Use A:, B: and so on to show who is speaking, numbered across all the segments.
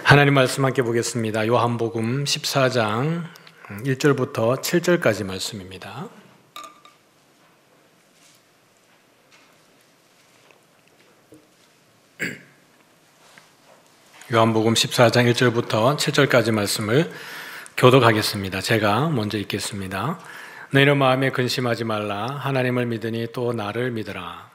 A: 하나님 말씀 함께 보겠습니다. 요한복음 14장 1절부터 7절까지 말씀입니다. 요한복음 14장 1절부터 7절까지 말씀을 교독하겠습니다. 제가 먼저 읽겠습니다. 너희는 마음에 근심하지 말라. 하나님을 믿으니 또 나를 믿으라.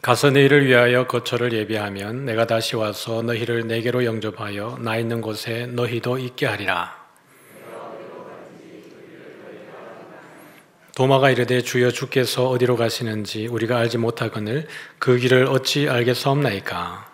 A: 가서 너희를 위하여 거처를 예비하면 내가 다시 와서 너희를 내게로 영접하여 나 있는 곳에 너희도 있게 하리라. 도마가 이르되 주여 주께서 어디로 가시는지 우리가 알지 못하거늘 그 길을 어찌 알겠사옵나이까.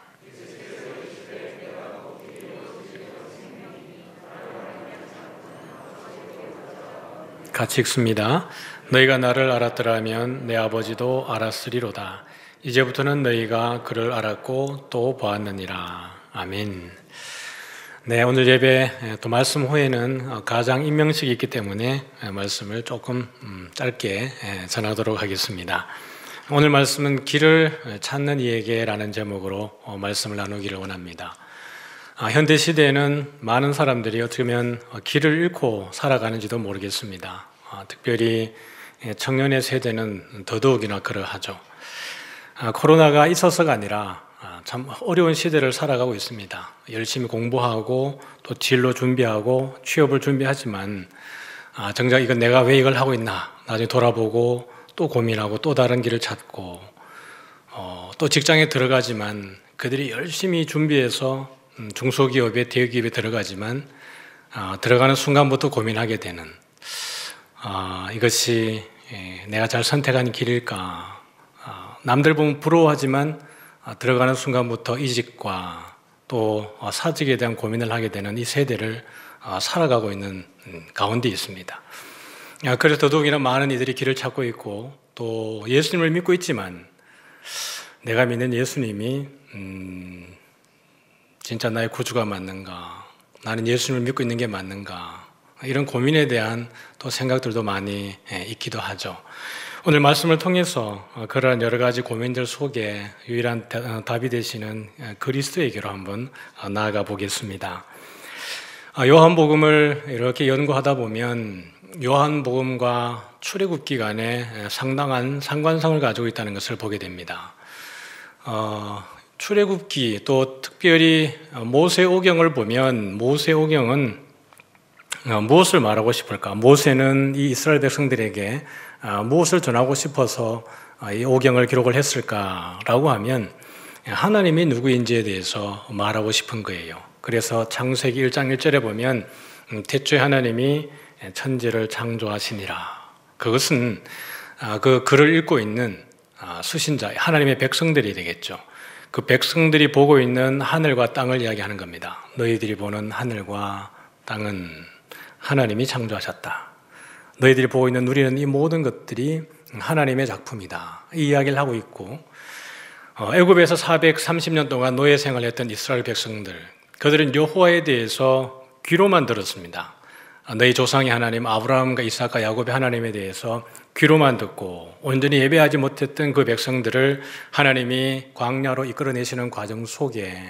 A: 같이 읽습니다. 너희가 나를 알았더라면 내 아버지도 알았으리로다. 이제부터는 너희가 그를 알았고 또 보았느니라. 아멘. 네, 오늘 예배 또 말씀 후에는 가장 임명식이 있기 때문에 말씀을 조금 짧게 전하도록 하겠습니다. 오늘 말씀은 길을 찾는 이에게라는 제목으로 말씀을 나누기를 원합니다. 현대 시대에는 많은 사람들이 어떻게 보면 길을 잃고 살아가는지도 모르겠습니다. 특별히 청년의 세대는 더더욱이나 그러하죠. 코로나가 있어서가 아니라 참 어려운 시대를 살아가고 있습니다. 열심히 공부하고 또 진로 준비하고 취업을 준비하지만 정작 이건 내가 왜 이걸 하고 있나 나중에 돌아보고 또 고민하고 또 다른 길을 찾고 또 직장에 들어가지만 그들이 열심히 준비해서 중소기업에 대기업에 들어가지만 들어가는 순간부터 고민하게 되는 이것이 내가 잘 선택한 길일까. 남들 보면 부러워하지만 들어가는 순간부터 이직과 또 사직에 대한 고민을 하게 되는 이 세대를 살아가고 있는 가운데 있습니다. 그래서 더더욱이나 많은 이들이 길을 찾고 있고 또 예수님을 믿고 있지만 내가 믿는 예수님이 진짜 나의 구주가 맞는가? 나는 예수님을 믿고 있는 게 맞는가? 이런 고민에 대한 또 생각들도 많이 있기도 하죠. 오늘 말씀을 통해서 그러한 여러 가지 고민들 속에 유일한 답이 되시는 그리스도에게로 한번 나아가 보겠습니다. 요한복음을 이렇게 연구하다 보면 요한복음과 출애굽기 간에 상당한 상관성을 가지고 있다는 것을 보게 됩니다. 출애굽기 또 특별히 모세오경을 보면 모세오경은 무엇을 말하고 싶을까? 모세는 이 이스라엘 백성들에게 무엇을 전하고 싶어서 이 오경을 기록을 했을까라고 하면 하나님이 누구인지에 대해서 말하고 싶은 거예요. 그래서 창세기 1장 1절에 보면 태초에 하나님이 천지를 창조하시니라. 그것은 그 글을 읽고 있는 수신자, 하나님의 백성들이 되겠죠. 그 백성들이 보고 있는 하늘과 땅을 이야기하는 겁니다. 너희들이 보는 하늘과 땅은 하나님이 창조하셨다. 너희들이 보고 있는 누리는 이 모든 것들이 하나님의 작품이다. 이 이야기를 하고 있고 애굽에서 430년 동안 노예 생활을 했던 이스라엘 백성들, 그들은 여호와에 대해서 귀로만 들었습니다. 너희 조상의 하나님 아브라함과 이삭과 야곱의 하나님에 대해서 귀로만 듣고 온전히 예배하지 못했던 그 백성들을 하나님이 광야로 이끌어내시는 과정 속에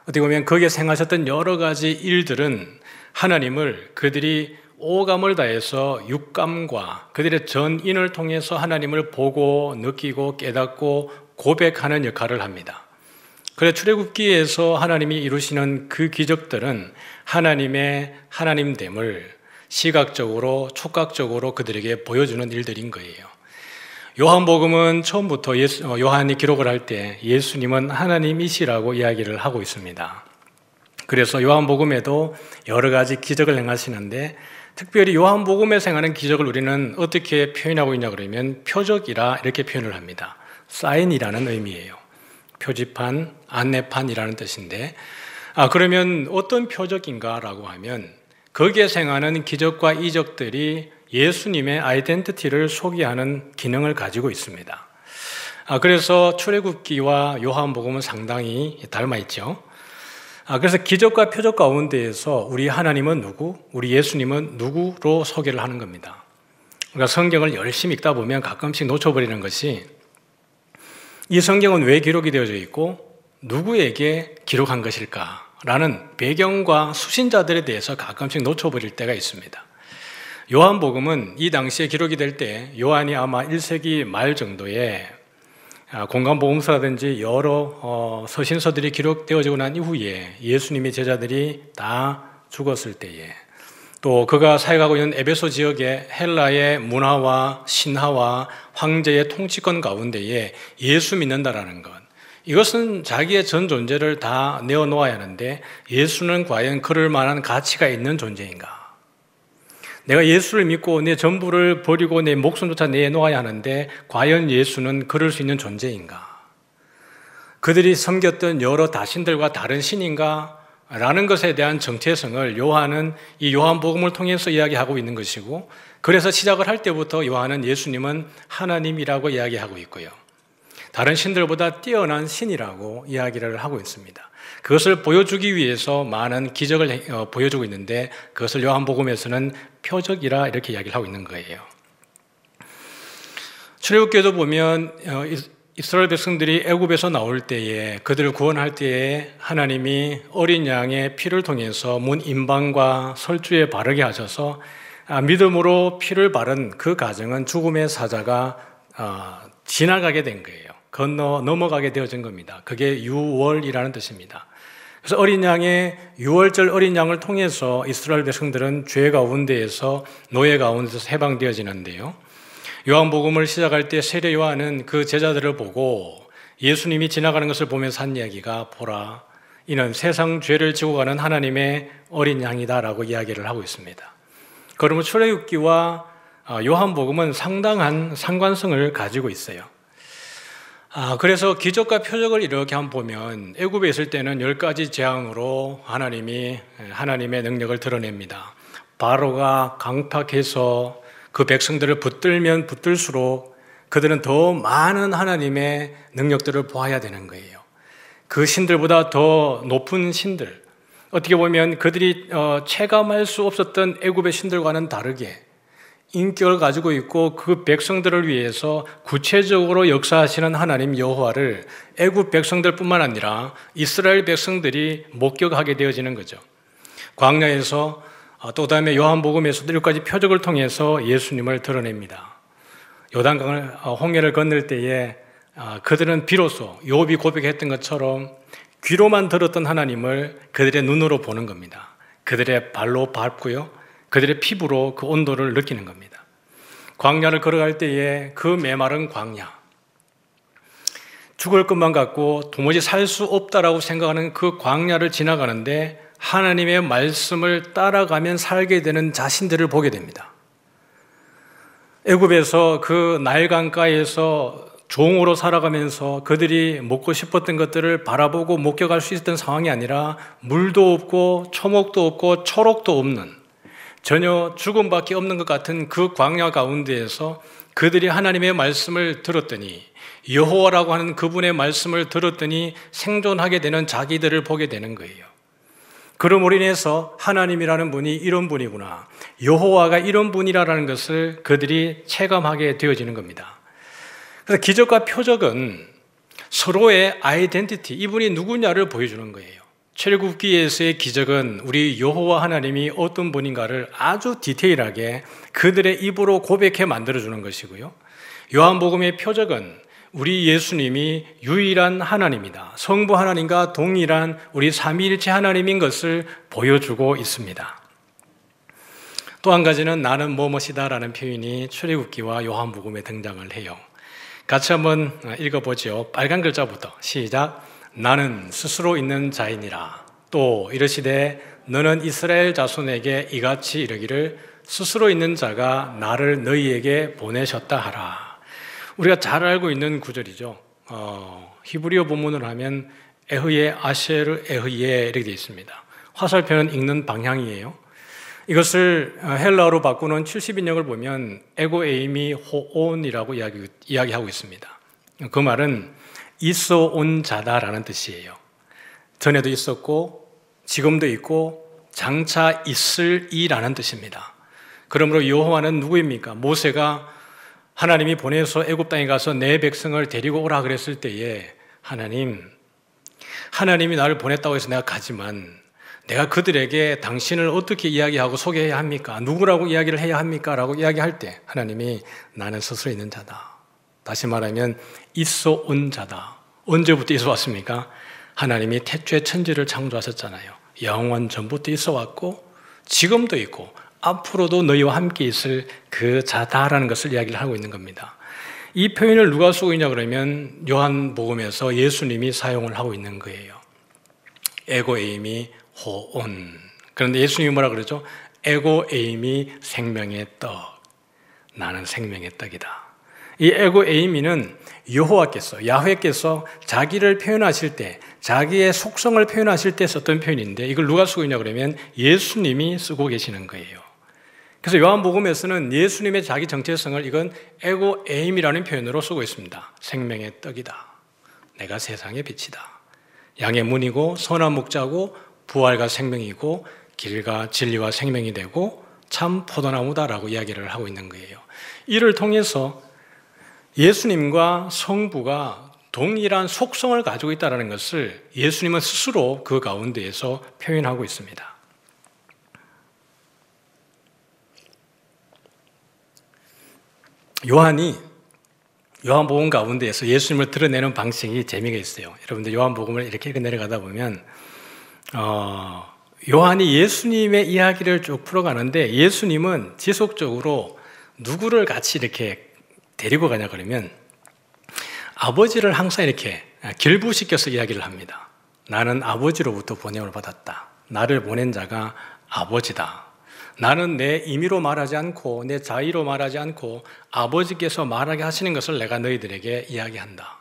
A: 어떻게 보면 거기에 행하셨던 여러 가지 일들은 하나님을 그들이 오감을 다해서 육감과 그들의 전인을 통해서 하나님을 보고 느끼고 깨닫고 고백하는 역할을 합니다. 그래서 출애굽기에서 하나님이 이루시는 그 기적들은 하나님의 하나님됨을 시각적으로 촉각적으로 그들에게 보여주는 일들인 거예요. 요한복음은 처음부터 요한이 기록을 할 때 예수님은 하나님이시라고 이야기를 하고 있습니다. 그래서 요한복음에도 여러 가지 기적을 행하시는데 특별히 요한복음에서 행하는 기적을 우리는 어떻게 표현하고 있냐 그러면 표적이라 이렇게 표현을 합니다. 사인이라는 의미예요. 표지판, 안내판이라는 뜻인데 그러면 어떤 표적인가라고 하면 거기에 행하는 기적과 이적들이 예수님의 아이덴티티를 소개하는 기능을 가지고 있습니다. 그래서 출애굽기와 요한복음은 상당히 닮아 있죠. 그래서 기적과 표적 가운데에서 우리 하나님은 누구, 우리 예수님은 누구로 소개를 하는 겁니다. 우리가 성경을 열심히 읽다 보면 가끔씩 놓쳐버리는 것이 이 성경은 왜 기록이 되어져 있고 누구에게 기록한 것일까라는 배경과 수신자들에 대해서 가끔씩 놓쳐버릴 때가 있습니다. 요한복음은 이 당시에 기록이 될 때 요한이 아마 1세기 말 정도에 공간복음서라든지 여러 서신서들이 기록되어지고 난 이후에 예수님의 제자들이 다 죽었을 때에 또 그가 사역하고 있는 에베소 지역의 헬라의 문화와 신화와 황제의 통치권 가운데에 예수 믿는다라는 것, 이것은 자기의 전 존재를 다 내어놓아야 하는데 예수는 과연 그럴 만한 가치가 있는 존재인가? 내가 예수를 믿고 내 전부를 버리고 내 목숨조차 내놓아야 하는데 과연 예수는 그럴 수 있는 존재인가? 그들이 섬겼던 여러 다신들과 다른 신인가? 라는 것에 대한 정체성을 요한은 이 요한복음을 통해서 이야기하고 있는 것이고, 그래서 시작을 할 때부터 요한은 예수님은 하나님이라고 이야기하고 있고요, 다른 신들보다 뛰어난 신이라고 이야기를 하고 있습니다. 그것을 보여주기 위해서 많은 기적을 보여주고 있는데 그것을 요한복음에서는 표적이라 이렇게 이야기를 하고 있는 거예요. 출애굽기에도 보면 이스라엘 백성들이 애굽에서 나올 때에 그들을 구원할 때에 하나님이 어린 양의 피를 통해서 문 임방과 설주에 바르게 하셔서 믿음으로 피를 바른 그 가정은 죽음의 사자가 지나가게 된 거예요. 넘어가게 되어진 겁니다. 그게 유월이라는 뜻입니다. 그래서 어린 양의 유월절 어린 양을 통해서 이스라엘 백성들은 죄 가운데에서 노예 가운데서 해방되어지는데요. 요한복음을 시작할 때 세례 요한은 그 제자들을 보고 예수님이 지나가는 것을 보면서 한 이야기가, 보라, 이는 세상 죄를 지고 가는 하나님의 어린 양이다라고 이야기를 하고 있습니다. 그러면 출애굽기와 요한복음은 상당한 상관성을 가지고 있어요. 그래서 기적과 표적을 이렇게 한번 보면 애굽에 있을 때는 10가지 재앙으로 하나님이 하나님의 능력을 드러냅니다. 바로가 강팍해서 그 백성들을 붙들면 붙들수록 그들은 더 많은 하나님의 능력들을 보아야 되는 거예요. 그 신들보다 더 높은 신들, 어떻게 보면 그들이 체감할 수 없었던 애굽의 신들과는 다르게 인격을 가지고 있고 그 백성들을 위해서 구체적으로 역사하시는 하나님 여호와를 애굽 백성들뿐만 아니라 이스라엘 백성들이 목격하게 되어지는 거죠. 광야에서 또 다음에 요한복음에서도 10가지 표적을 통해서 예수님을 드러냅니다. 요단강을 홍해를 건널 때에 그들은 비로소 욥이 고백했던 것처럼 귀로만 들었던 하나님을 그들의 눈으로 보는 겁니다. 그들의 발로 밟고요, 그들의 피부로 그 온도를 느끼는 겁니다. 광야를 걸어갈 때에 그 메마른 광야, 죽을 것만 같고 도무지 살 수 없다라고 생각하는 그 광야를 지나가는데 하나님의 말씀을 따라가면 살게 되는 자신들을 보게 됩니다. 애굽에서 그 나일 강가에서 종으로 살아가면서 그들이 먹고 싶었던 것들을 바라보고 목격할 수 있었던 상황이 아니라 물도 없고 초목도 없고 초록도 없는, 전혀 죽음밖에 없는 것 같은 그 광야 가운데에서 그들이 하나님의 말씀을 들었더니, 여호와라고 하는 그분의 말씀을 들었더니 생존하게 되는 자기들을 보게 되는 거예요. 그러므로 인해서 하나님이라는 분이 이런 분이구나, 여호와가 이런 분이라는 것을 그들이 체감하게 되어지는 겁니다. 그래서 기적과 표적은 서로의 아이덴티티, 이분이 누구냐를 보여주는 거예요. 출애굽기에서의 기적은 우리 여호와 하나님이 어떤 분인가를 아주 디테일하게 그들의 입으로 고백해 만들어주는 것이고요, 요한복음의 표적은 우리 예수님이 유일한 하나님이다, 성부 하나님과 동일한 우리 삼위일체 하나님인 것을 보여주고 있습니다. 또 한 가지는 나는 뭐뭇이다 라는 표현이 출애굽기와 요한복음에 등장을 해요. 같이 한번 읽어보죠. 빨간 글자부터 시작. 나는 스스로 있는 자이니라. 또 이르시되 너는 이스라엘 자손에게 이같이 이르기를 스스로 있는 자가 나를 너희에게 보내셨다 하라. 우리가 잘 알고 있는 구절이죠. 히브리어 본문을 하면 에흐예 아셰르 에흐예 이렇게 되어 있습니다. 화살표는 읽는 방향이에요. 이것을 헬라어로 바꾸는 70인역을 보면 에고 에이미 호온이라고 이야기하고 있습니다. 그 말은 있어 온 자다라는 뜻이에요. 전에도 있었고 지금도 있고 장차 있을 이라는 뜻입니다. 그러므로 여호와는 누구입니까? 모세가 하나님이 보내서 애굽 땅에 가서 내 백성을 데리고 오라 그랬을 때에 하나님이 나를 보냈다고 해서 내가 가지만 내가 그들에게 당신을 어떻게 이야기하고 소개해야 합니까? 누구라고 이야기를 해야 합니까? 라고 이야기할 때 하나님이 나는 스스로 있는 자다. 다시 말하면 있어 온 자다. 언제부터 있어 왔습니까? 하나님이 태초에 천지를 창조하셨잖아요. 영원 전부터 있어 왔고 지금도 있고 앞으로도 너희와 함께 있을 그 자다라는 것을 이야기를 하고 있는 겁니다. 이 표현을 누가 쓰고 있냐 그러면 요한복음에서 예수님이 사용을 하고 있는 거예요. 에고 에이미 호온. 그런데 예수님이 뭐라 그러죠? 에고 에이미 생명의 떡. 나는 생명의 떡이다. 이 에고 에이미는 여호와께서, 야훼께서 자기를 표현하실 때, 자기의 속성을 표현하실 때 썼던 표현인데 이걸 누가 쓰고 있냐 그러면 예수님이 쓰고 계시는 거예요. 그래서 요한복음에서는 예수님의 자기 정체성을 이건 에고 에임이라는 표현으로 쓰고 있습니다. 생명의 떡이다. 내가 세상의 빛이다. 양의 문이고 선한 목자고 부활과 생명이고 길과 진리와 생명이 되고 참 포도나무다라고 이야기를 하고 있는 거예요. 이를 통해서 예수님과 성부가 동일한 속성을 가지고 있다는 것을 예수님은 스스로 그 가운데에서 표현하고 있습니다. 요한복음 가운데에서 예수님을 드러내는 방식이 재미가 있어요. 여러분들 요한복음을 이렇게 내려가다 보면 요한이 예수님의 이야기를 쭉 풀어가는데 예수님은 지속적으로 누구를 같이 이렇게 데리고 가냐 그러면 아버지를 항상 이렇게 결부시켜서 이야기를 합니다. 나는 아버지로부터 보냄을 받았다. 나를 보낸 자가 아버지다. 나는 내 임의로 말하지 않고 내 자의로 말하지 않고 아버지께서 말하게 하시는 것을 내가 너희들에게 이야기한다.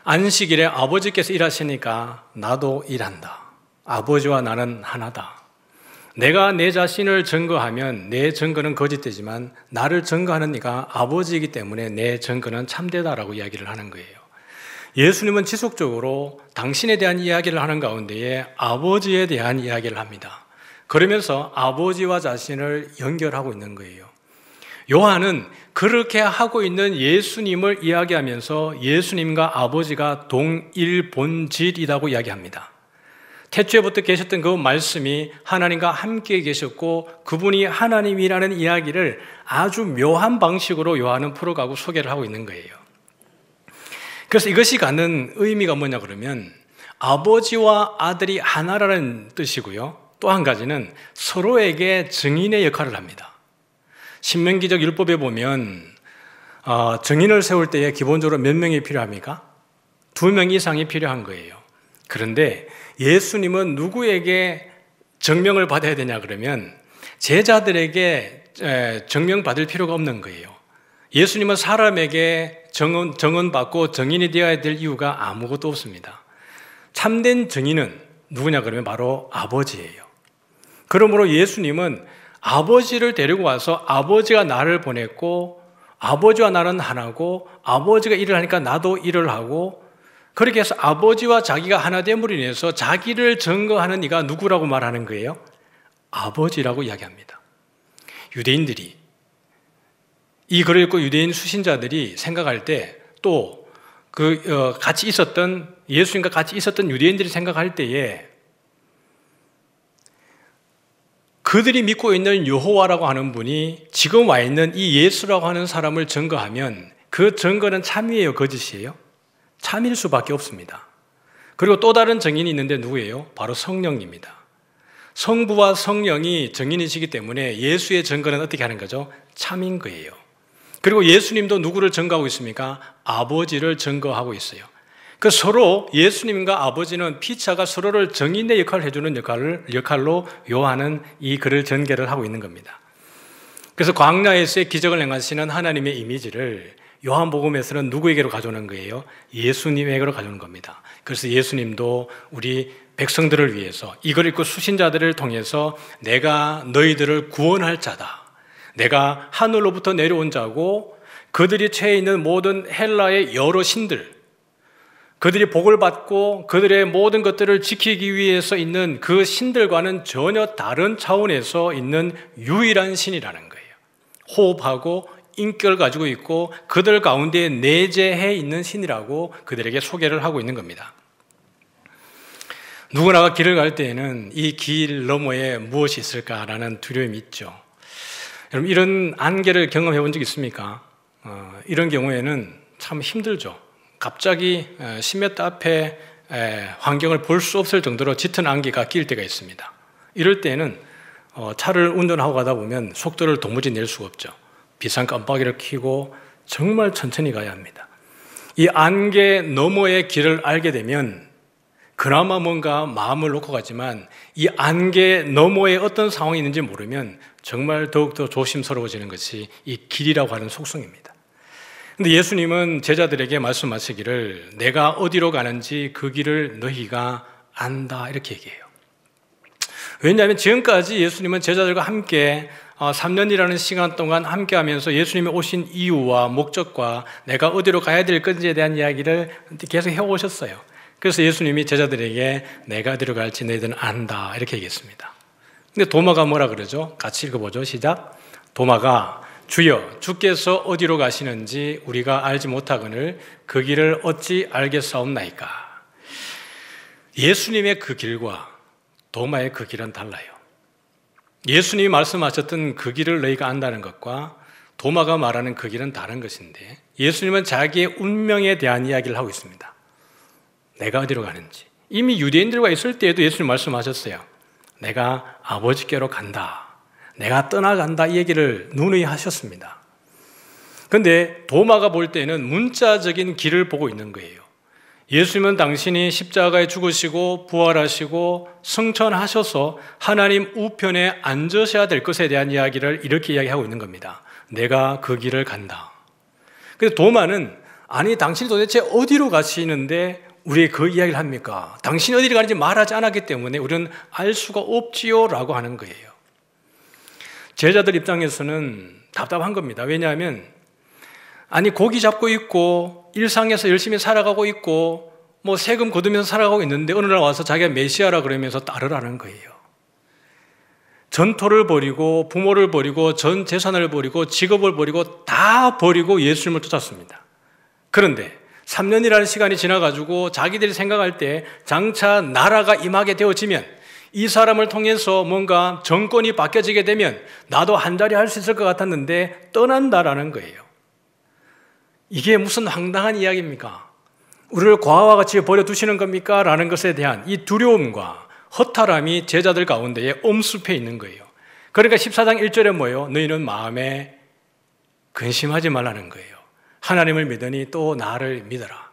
A: 안식일에 아버지께서 일하시니까 나도 일한다. 아버지와 나는 하나다. 내가 내 자신을 증거하면 내 증거는 거짓되지만 나를 증거하는 이가 아버지이기 때문에 내 증거는 참되다라고 이야기를 하는 거예요. 예수님은 지속적으로 당신에 대한 이야기를 하는 가운데에 아버지에 대한 이야기를 합니다. 그러면서 아버지와 자신을 연결하고 있는 거예요. 요한은 그렇게 하고 있는 예수님을 이야기하면서 예수님과 아버지가 동일본질이라고 이야기합니다. 태초에부터 계셨던 그 말씀이 하나님과 함께 계셨고 그분이 하나님이라는 이야기를 아주 묘한 방식으로 요한은 풀어가고 소개를 하고 있는 거예요. 그래서 이것이 갖는 의미가 뭐냐 그러면 아버지와 아들이 하나라는 뜻이고요. 또 한 가지는 서로에게 증인의 역할을 합니다. 신명기적 율법에 보면 증인을 세울 때에 기본적으로 몇 명이 필요합니까? 2명 이상이 필요한 거예요. 그런데 예수님은 누구에게 증명을 받아야 되냐 그러면 제자들에게 증명받을 필요가 없는 거예요. 예수님은 사람에게 증언받고 증인이 되어야 될 이유가 아무것도 없습니다. 참된 증인은 누구냐 그러면 바로 아버지예요. 그러므로 예수님은 아버지를 데리고 와서 아버지가 나를 보냈고 아버지와 나는 하나고 아버지가 일을 하니까 나도 일을 하고 그렇게 해서 아버지와 자기가 하나 됨으로 인해서 자기를 증거하는 이가 누구라고 말하는 거예요? 아버지라고 이야기합니다. 유대인들이 이 글을 읽고 유대인 수신자들이 생각할 때 또 같이 있었던 예수님과 같이 있었던 유대인들이 생각할 때에 그들이 믿고 있는 여호와라고 하는 분이 지금 와 있는 이 예수라고 하는 사람을 증거하면 그 증거는 참이에요, 거짓이에요? 참일 수밖에 없습니다. 그리고 또 다른 증인이 있는데 누구예요? 바로 성령입니다. 성부와 성령이 증인이시기 때문에 예수의 증거는 어떻게 하는 거죠? 참인 거예요. 그리고 예수님도 누구를 증거하고 있습니까? 아버지를 증거하고 있어요. 그 서로 예수님과 아버지는 피차가 서로를 증인의 역할을 해주는 역할로 요한은 이 글을 전개를 하고 있는 겁니다. 그래서 광야에서의 기적을 행하시는 하나님의 이미지를 요한복음에서는 누구에게로 가져오는 거예요? 예수님에게로 가져오는 겁니다. 그래서 예수님도 우리 백성들을 위해서 이걸 읽고 수신자들을 통해서 내가 너희들을 구원할 자다. 내가 하늘로부터 내려온 자고 그들이 처해 있는 모든 헬라의 여러 신들 그들이 복을 받고 그들의 모든 것들을 지키기 위해서 있는 그 신들과는 전혀 다른 차원에서 있는 유일한 신이라는 거예요. 호흡하고 인격을 가지고 있고 그들 가운데 내재해 있는 신이라고 그들에게 소개를 하고 있는 겁니다. 누구나가 길을 갈 때에는 이 길 너머에 무엇이 있을까라는 두려움이 있죠. 여러분, 이런 안개를 경험해 본 적 있습니까? 이런 경우에는 참 힘들죠. 갑자기 10m 앞에 환경을 볼 수 없을 정도로 짙은 안개가 낄 때가 있습니다. 이럴 때는 차를 운전하고 가다 보면 속도를 도무지 낼 수가 없죠. 비상 깜빡이를 켜고 정말 천천히 가야 합니다. 이 안개 너머의 길을 알게 되면 그나마 뭔가 마음을 놓고 가지만 이 안개 너머에 어떤 상황이 있는지 모르면 정말 더욱더 조심스러워지는 것이 이 길이라고 하는 속성입니다. 근데 예수님은 제자들에게 말씀하시기를 내가 어디로 가는지 그 길을 너희가 안다 이렇게 얘기해요. 왜냐하면 지금까지 예수님은 제자들과 함께 3년이라는 시간 동안 함께 하면서 예수님이 오신 이유와 목적과 내가 어디로 가야 될 건지에 대한 이야기를 계속 해오셨어요. 그래서 예수님이 제자들에게 내가 어디로 갈지 너희들은 안다 이렇게 얘기했습니다. 근데 도마가 뭐라 그러죠? 같이 읽어보죠. 시작. 도마가 주여 주께서 어디로 가시는지 우리가 알지 못하거늘 그 길을 어찌 알겠사옵나이까. 예수님의 그 길과 도마의 그 길은 달라요. 예수님이 말씀하셨던 그 길을 너희가 안다는 것과 도마가 말하는 그 길은 다른 것인데 예수님은 자기의 운명에 대한 이야기를 하고 있습니다. 내가 어디로 가는지. 이미 유대인들과 있을 때에도 예수님 말씀하셨어요. 내가 아버지께로 간다. 내가 떠나간다 이 얘기를 누누이 하셨습니다. 그런데 도마가 볼 때는 문자적인 길을 보고 있는 거예요. 예수님은 당신이 십자가에 죽으시고 부활하시고 승천하셔서 하나님 우편에 앉으셔야 될 것에 대한 이야기를 이렇게 이야기하고 있는 겁니다. 내가 그 길을 간다. 그래서 도마는 아니 당신이 도대체 어디로 가시는데 우리의 그 이야기를 합니까? 당신이 어디로 가는지 말하지 않았기 때문에 우리는 알 수가 없지요 라고 하는 거예요. 제자들 입장에서는 답답한 겁니다. 왜냐하면 아니 고기 잡고 있고 일상에서 열심히 살아가고 있고 뭐 세금 거두면서 살아가고 있는데 어느 날 와서 자기가 메시아라 그러면서 따르라는 거예요. 전토를 버리고 부모를 버리고 전 재산을 버리고 직업을 버리고 다 버리고 예수님을 쫓았습니다. 그런데 3년이라는 시간이 지나가지고 자기들이 생각할 때 장차 나라가 임하게 되어지면 이 사람을 통해서 뭔가 정권이 바뀌어지게 되면 나도 한자리 할 수 있을 것 같았는데 떠난다라는 거예요. 이게 무슨 황당한 이야기입니까? 우리를 과와 같이 버려두시는 겁니까? 라는 것에 대한 이 두려움과 허탈함이 제자들 가운데에 엄습해 있는 거예요. 그러니까 14장 1절에 뭐예요? 너희는 마음에 근심하지 말라는 거예요. 하나님을 믿으니 또 나를 믿어라.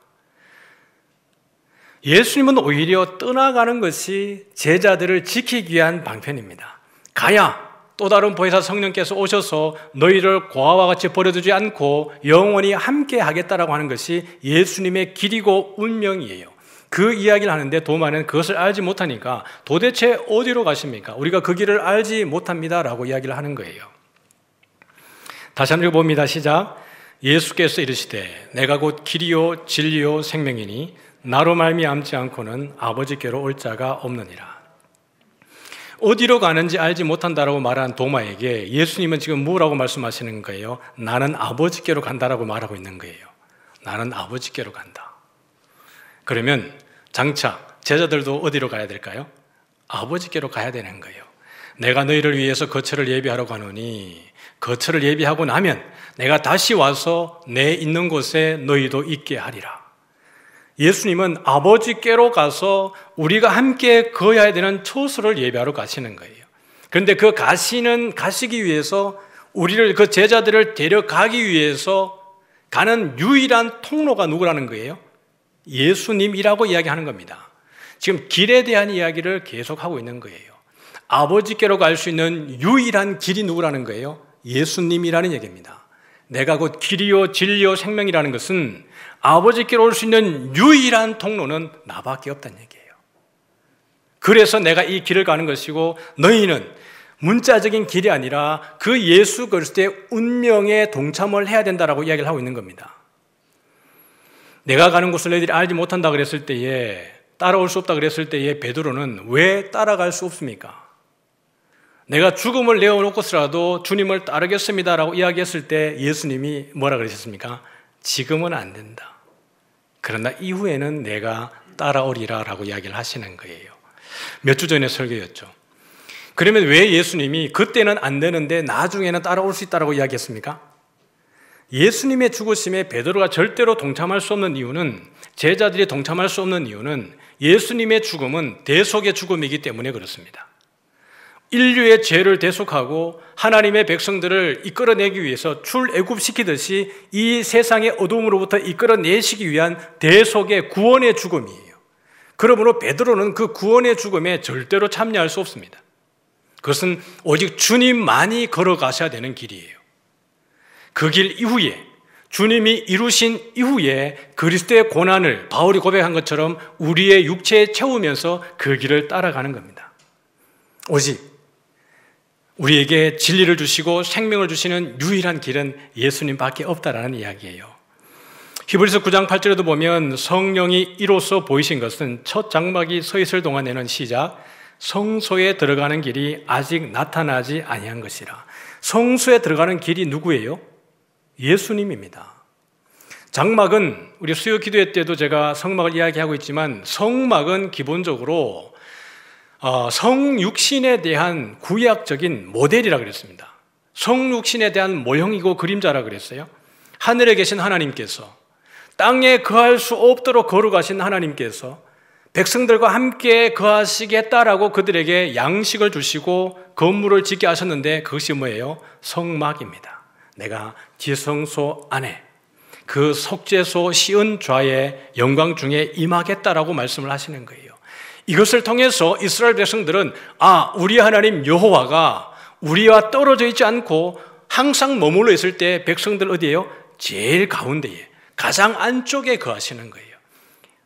A: 예수님은 오히려 떠나가는 것이 제자들을 지키기 위한 방편입니다. 가야 또 다른 보혜사 성령께서 오셔서 너희를 고아와 같이 버려두지 않고 영원히 함께 하겠다라고 하는 것이 예수님의 길이고 운명이에요. 그 이야기를 하는데 도마는 그것을 알지 못하니까 도대체 어디로 가십니까? 우리가 그 길을 알지 못합니다라고 이야기를 하는 거예요. 다시 한번 읽어봅니다. 시작. 예수께서 이르시되 내가 곧 길이요 진리요 생명이니 나로 말미암지 않고는 아버지께로 올 자가 없느니라. 어디로 가는지 알지 못한다라고 말한 도마에게 예수님은 지금 뭐라고 말씀하시는 거예요? 나는 아버지께로 간다라고 말하고 있는 거예요. 나는 아버지께로 간다. 그러면 장차 제자들도 어디로 가야 될까요? 아버지께로 가야 되는 거예요. 내가 너희를 위해서 거처를 예비하러 가노니 거처를 예비하고 나면 내가 다시 와서 내 있는 곳에 너희도 있게 하리라. 예수님은 아버지께로 가서 우리가 함께 거해야 되는 처소를 예배하러 가시는 거예요. 그런데 그 가시기 위해서 우리를 그 제자들을 데려가기 위해서 가는 유일한 통로가 누구라는 거예요? 예수님이라고 이야기하는 겁니다. 지금 길에 대한 이야기를 계속하고 있는 거예요. 아버지께로 갈 수 있는 유일한 길이 누구라는 거예요? 예수님이라는 얘기입니다. 내가 곧 길이요 진리요 생명이라는 것은 아버지께로 올 수 있는 유일한 통로는 나밖에 없다는 얘기예요. 그래서 내가 이 길을 가는 것이고 너희는 문자적인 길이 아니라 그 예수 그리스도의 운명에 동참을 해야 된다라고 이야기를 하고 있는 겁니다. 내가 가는 곳을 너희들이 알지 못한다 그랬을 때에, 따라올 수 없다 그랬을 때에 베드로는 왜 따라갈 수 없습니까? 내가 죽음을 내어놓고서라도 주님을 따르겠습니다라고 이야기했을 때 예수님이 뭐라 그러셨습니까? 지금은 안 된다. 그러나 이후에는 내가 따라오리라 라고 이야기를 하시는 거예요. 몇 주 전에 설교였죠. 그러면 왜 예수님이 그때는 안 되는데 나중에는 따라올 수 있다고 이야기했습니까? 예수님의 죽으심에 베드로가 절대로 동참할 수 없는 이유는, 제자들이 동참할 수 없는 이유는 예수님의 죽음은 대속의 죽음이기 때문에 그렇습니다. 인류의 죄를 대속하고 하나님의 백성들을 이끌어내기 위해서 출애굽시키듯이 이 세상의 어둠으로부터 이끌어내시기 위한 대속의 구원의 죽음이에요. 그러므로 베드로는 그 구원의 죽음에 절대로 참여할 수 없습니다. 그것은 오직 주님만이 걸어가셔야 되는 길이에요. 그 길 이후에, 주님이 이루신 이후에 그리스도의 고난을 바울이 고백한 것처럼 우리의 육체에 채우면서 그 길을 따라가는 겁니다. 오직 우리에게 진리를 주시고 생명을 주시는 유일한 길은 예수님밖에 없다라는 이야기예요. 히브리서 9장 8절에도 보면 성령이 이로써 보이신 것은 첫 장막이 서 있을 동안에는 시작, 성소에 들어가는 길이 아직 나타나지 아니한 것이라. 성소에 들어가는 길이 누구예요? 예수님입니다. 장막은 우리 수요 기도회 때도 제가 성막을 이야기하고 있지만, 성막은 기본적으로 성육신에 대한 구약적인 모델이라 그랬습니다. 성육신에 대한 모형이고 그림자라 그랬어요. 하늘에 계신 하나님께서, 땅에 거할 수 없도록 거룩하신 하나님께서 백성들과 함께 거하시겠다라고 그들에게 양식을 주시고 건물을 짓게 하셨는데, 그것이 뭐예요? 성막입니다. 내가 지성소 안에 그 속죄소 시은좌의 영광 중에 임하겠다라고 말씀을 하시는 거예요. 이것을 통해서 이스라엘 백성들은 우리 하나님 여호와가 우리와 떨어져 있지 않고 항상 머물러 있을 때 백성들 어디예요? 제일 가운데에, 가장 안쪽에 거하시는 거예요.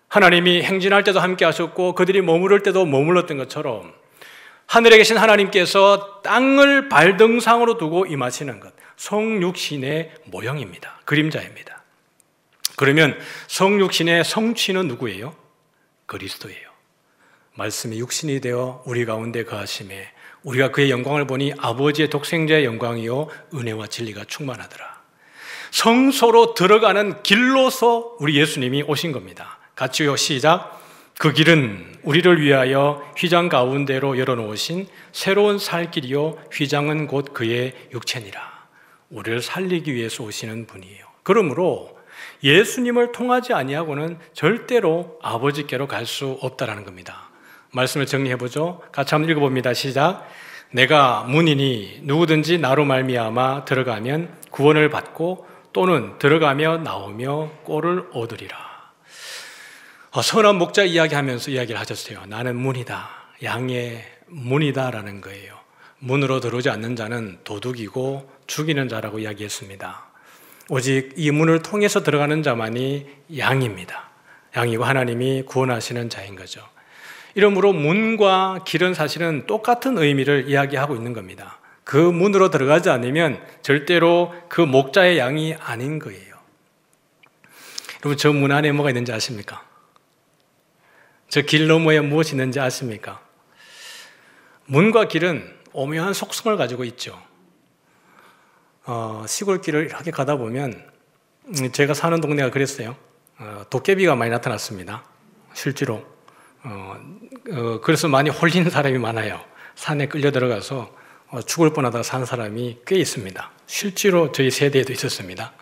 A: 하나님이 행진할 때도 함께 하셨고 그들이 머무를 때도 머물렀던 것처럼 하늘에 계신 하나님께서 땅을 발등상으로 두고 임하시는 것, 성육신의 모형입니다. 그림자입니다. 그러면 성육신의 성취는 누구예요? 그리스도예요. 말씀이 육신이 되어 우리 가운데 거하심에 우리가 그의 영광을 보니 아버지의 독생자의 영광이요 은혜와 진리가 충만하더라. 성소로 들어가는 길로서 우리 예수님이 오신 겁니다. 같이요, 시작. 그 길은 우리를 위하여 휘장 가운데로 열어놓으신 새로운 살 길이요 휘장은 곧 그의 육체니라. 우리를 살리기 위해서 오시는 분이에요. 그러므로 예수님을 통하지 아니하고는 절대로 아버지께로 갈 수 없다라는 겁니다. 말씀을 정리해보죠. 같이 한번 읽어봅니다. 시작. 내가 문이니 누구든지 나로 말미암아 들어가면 구원을 받고 또는 들어가며 나오며 꼴을 얻으리라. 선한 목자 이야기하면서 이야기를 하셨어요. 나는 문이다. 양의 문이다라는 거예요. 문으로 들어오지 않는 자는 도둑이고 죽이는 자라고 이야기했습니다. 오직 이 문을 통해서 들어가는 자만이 양입니다. 양이고 하나님이 구원하시는 자인 거죠. 이러므로 문과 길은 사실은 똑같은 의미를 이야기하고 있는 겁니다. 그 문으로 들어가지 않으면 절대로 그 목자의 양이 아닌 거예요. 여러분, 저 문 안에 뭐가 있는지 아십니까? 저 길 너머에 무엇이 있는지 아십니까? 문과 길은 오묘한 속성을 가지고 있죠. 시골길을 이렇게 가다 보면 제가 사는 동네가 그랬어요. 도깨비가 많이 나타났습니다. 실제로. 그래서 많이 홀리는 사람이 많아요. 산에 끌려 들어가서 죽을 뻔하다가 산 사람이 꽤 있습니다. 실제로 저희 세대에도 있었습니다.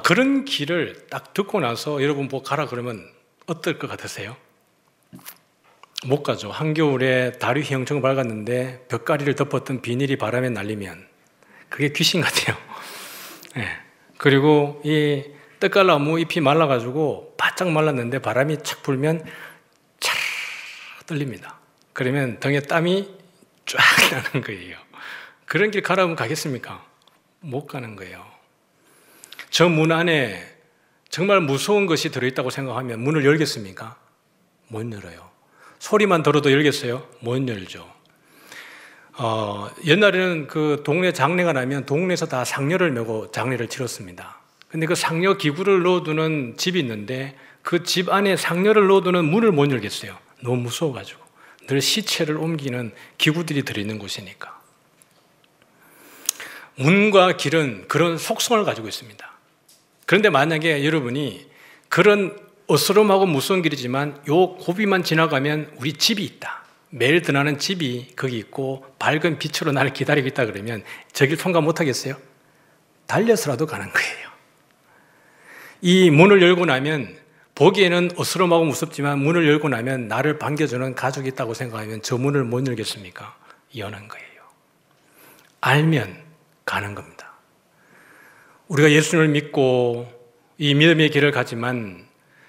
A: 그런 길을 딱 듣고 나서 여러분 뭐 가라 그러면 어떨 것 같으세요? 못 가죠. 한겨울에 다리 휘영청 밝았는데 벽가리를 덮었던 비닐이 바람에 날리면 그게 귀신 같아요. 네. 그리고 이 떡갈나무 잎이 말라가지고 바짝 말랐는데 바람이 착 불면 찰 떨립니다. 그러면 등에 땀이 쫙 나는 거예요. 그런 길 가라면 가겠습니까? 못 가는 거예요. 저 문 안에 정말 무서운 것이 들어있다고 생각하면 문을 열겠습니까? 못 열어요. 소리만 들어도 열겠어요? 못 열죠. 옛날에는 그 동네 장례가 나면 동네에서 다 상렬을 메고 장례를 치렀습니다. 근데 그 상여 기구를 넣어두는 집이 있는데 그 집 안에 상여를 넣어두는 문을 못 열겠어요. 너무 무서워가지고. 늘 시체를 옮기는 기구들이 들어있는 곳이니까. 문과 길은 그런 속성을 가지고 있습니다. 그런데 만약에 여러분이 그런 어스름하고 무서운 길이지만 요 고비만 지나가면 우리 집이 있다. 매일 드나는 집이 거기 있고 밝은 빛으로 나를 기다리고 있다 그러면 저 길 통과 못 하겠어요? 달려서라도 가는 거예요. 이 문을 열고 나면 보기에는 어스름하고 무섭지만 문을 열고 나면 나를 반겨주는 가족이 있다고 생각하면 저 문을 못 열겠습니까? 여는 거예요. 알면 가는 겁니다. 우리가 예수님을 믿고 이 믿음의 길을 가지만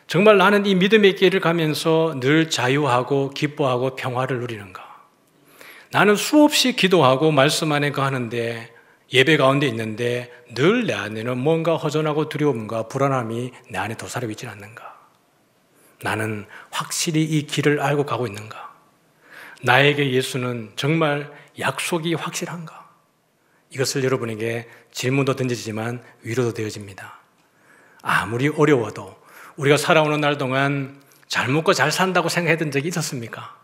A: 정말 나는 이 믿음의 길을 가면서 늘 자유하고 기뻐하고 평화를 누리는가? 나는 수없이 기도하고 말씀 안에 거하는데 예배 가운데 있는데 늘 내 안에는 뭔가 허전하고 두려움과 불안함이 내 안에 도사리고 있지 않는가? 나는 확실히 이 길을 알고 가고 있는가? 나에게 예수는 정말 약속이 확실한가? 이것을 여러분에게 질문도 던지지만 위로도 되어집니다. 아무리 어려워도 우리가 살아오는 날 동안 잘 먹고 잘 산다고 생각했던 적이 있었습니까?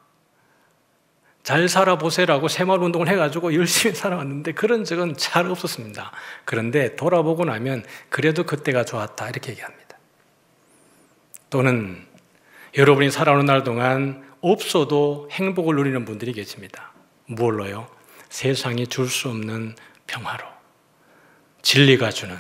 A: 잘 살아보세요라고 새마을운동을 해가지고 열심히 살아왔는데 그런 적은 잘 없었습니다. 그런데 돌아보고 나면 그래도 그때가 좋았다 이렇게 얘기합니다. 또는 여러분이 살아오는 날 동안 없어도 행복을 누리는 분들이 계십니다. 무엇로요? 세상이 줄 수 없는 평화로. 진리가 주는,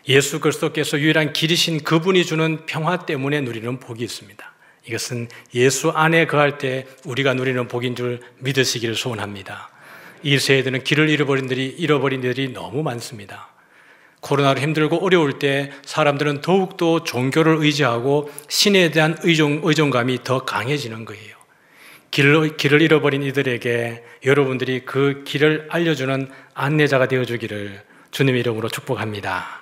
A: 예수 그리스도께서 유일한 길이신 그분이 주는 평화 때문에 누리는 복이 있습니다. 이것은 예수 안에 거할 때 우리가 누리는 복인 줄 믿으시기를 소원합니다. 이 세대는 길을 잃어버린 이들이 너무 많습니다. 코로나로 힘들고 어려울 때 사람들은 더욱더 종교를 의지하고 신에 대한 의존감이 더 강해지는 거예요. 길을 잃어버린 이들에게 여러분들이 그 길을 알려주는 안내자가 되어주기를 주님의 이름으로 축복합니다.